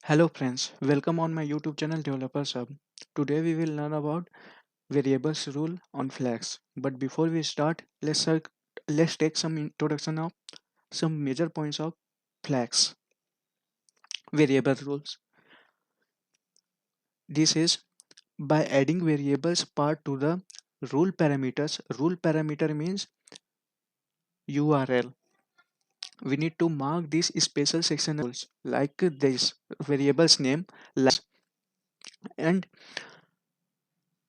Hello friends, welcome on my YouTube channel Developers Hub. Today we will learn about variables rule on flags. But before we start, let's take some introduction of some major points of flags. Variable rules. This is by adding variables part to the rule parameters. Rule parameter means URL. We need to mark this special section rules like this variables name and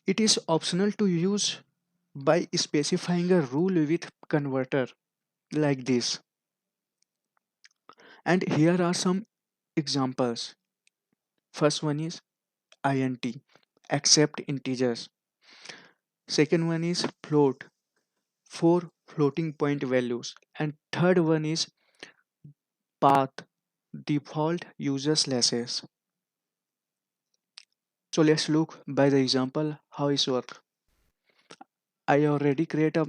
it is optional to use by specifying a rule with converter like this. And here are some examples. First one is int, accept integers. Second one is float, four floating point values. And third one is path, default user slashes. So let's look by the example how it works. I already create a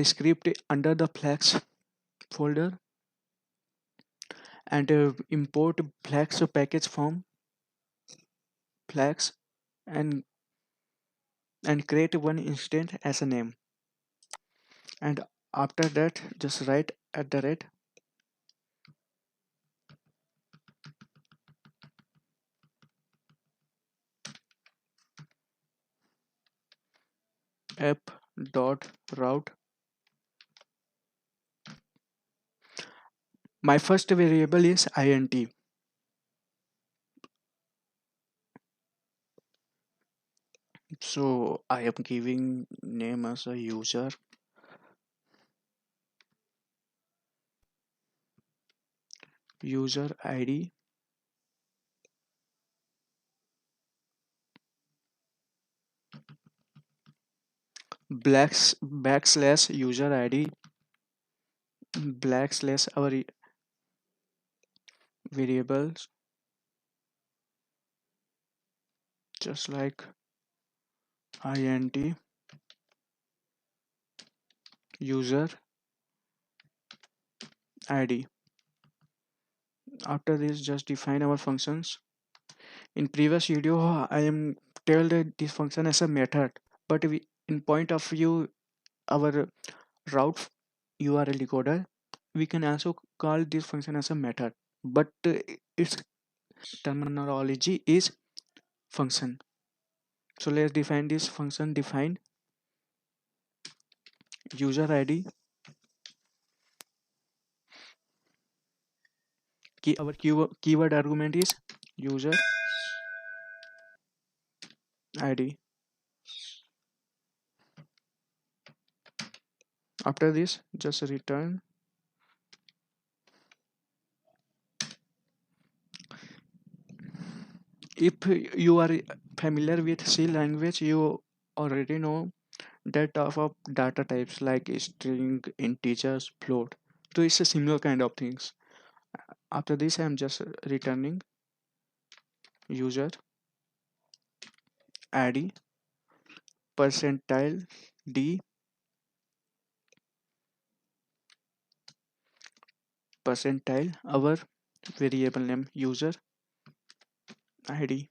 script under the flags folder and import flags package from flags and create one instance as a name, and after that just write at the rate app dot route. My first variable is int, so I am giving name as a user id backslash user id backslash our variables, just like int user id. After this just define our functions. In previous video I am tell that this function as a method, but we in point of view our route url decoder, we can also call this function as a method, but its terminology is function. So let's define this function. Define user id, our keyword argument is user id. After this just return. If you are familiar with C language, you already know that of data types like string, integers, float. So it's a similar kind of things. After this, I'm just returning user id percentile d percentile our variable name user id.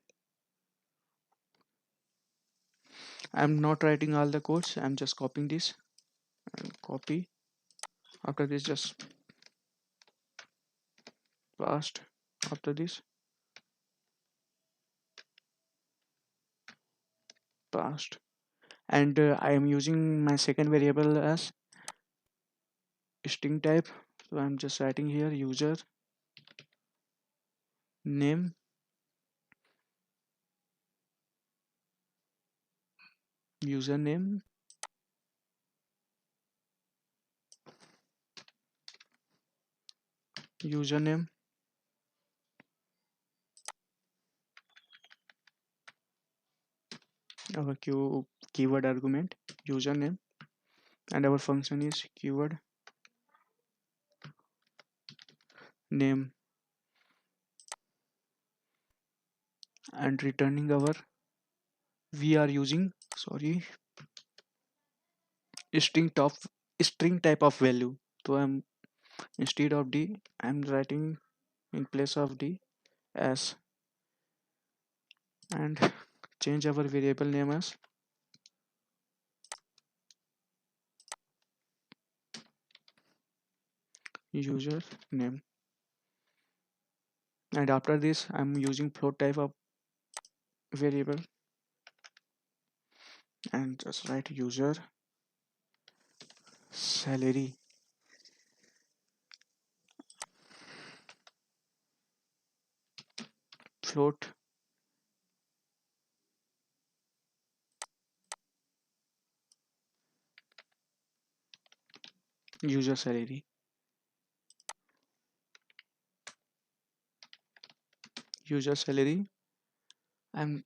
I'm not writing all the codes. I'm just copying this and copy. After this, just paste. After this, paste. And I am using my second variable as string type, so I'm just writing here user name username username our keyword argument username, and our function is keyword name, and returning our we are using string top string type of value. So I'm instead of d I'm writing in place of the s, and change our variable name as user name. And after this I'm using float type of variable and just write user salary float user salary. User salary. I'm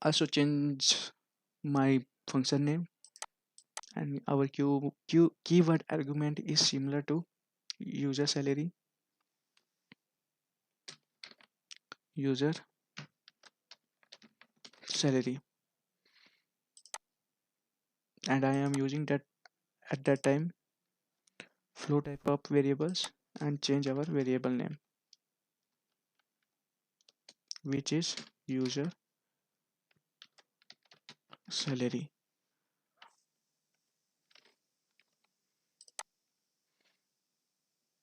also change my function name, and our keyword argument is similar to user salary. User salary, and I am using that at that time flow type of variables and change our variable name, which is user salary.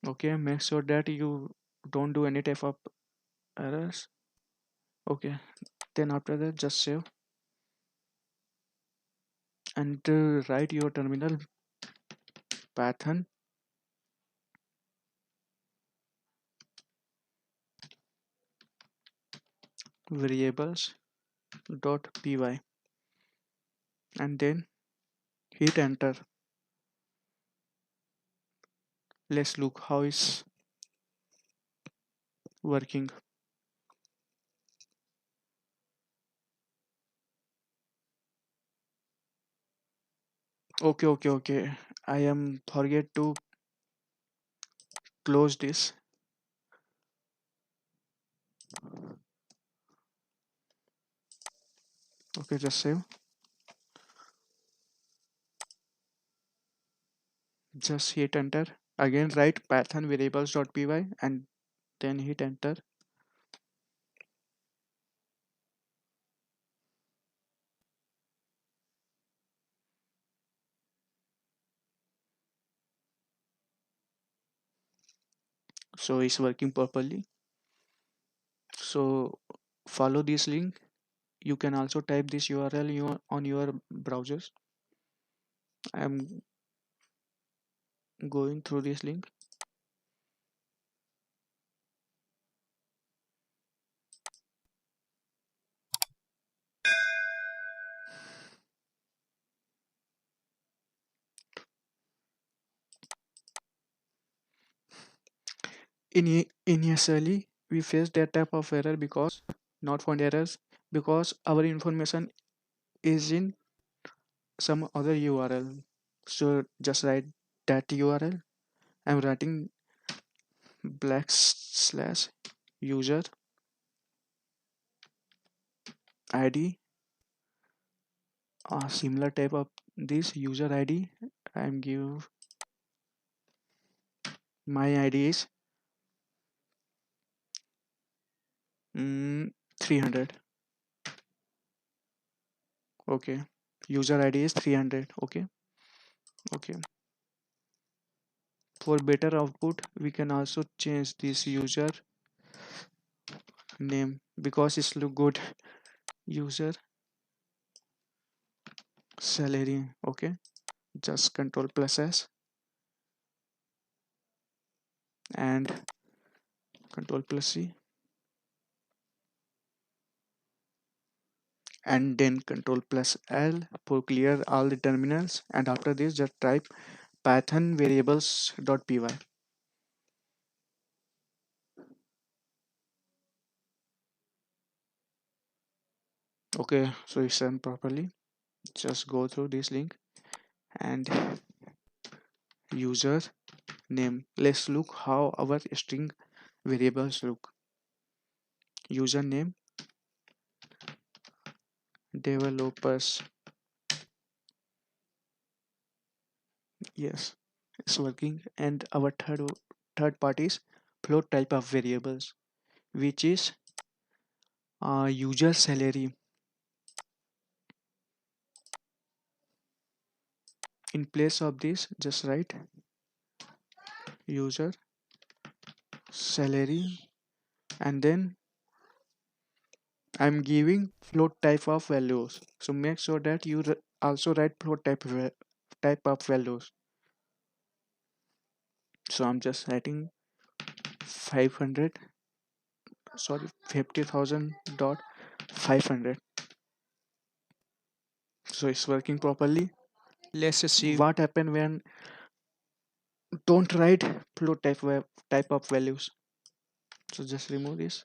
Okay, make sure that you don't do any type of errors. Okay, then after that just save and write your terminal Python variables dot py and then hit enter. Let's look how it's working. Okay, I am forget to close this. Okay, just save. Just hit enter. Again write python variables.py and then hit enter. So it's working properly. So follow this link. You can also type this URL on your browsers. I'm going through this link. Initially we faced that type of error because not found errors because our information is in some other URL. So just write that URL. I'm writing / user ID, similar type of this user ID. I'm give my ID is 300. Okay, user ID is 300. Okay. For better output, we can also change this user name because it's look good. User salary. Okay, just control plus s and control plus c and then control plus l for clear all the terminals. And after this, just type python variables.py. Okay, so it's done properly. Just go through this link and user name. Let's look how our string variables look. Username developers. Yes, it's working. And our third part is float type of variables, which is user salary. In place of this, just write user salary, and then I'm giving float type of values. So make sure that you also write float type of values. So I'm just writing 500, sorry, 50,000 dot 500. So it's working properly. Let's see what happen when don't write float type of values. So just remove this.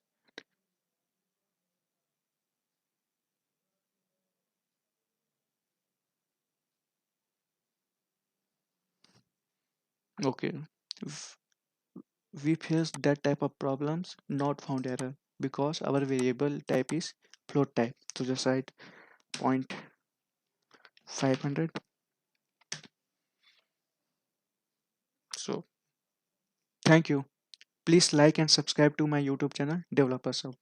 Okay. If we face that type of problems, not found error, because our variable type is float type. So just write point 500. So thank you. Please like and subscribe to my YouTube channel, Developers Hub.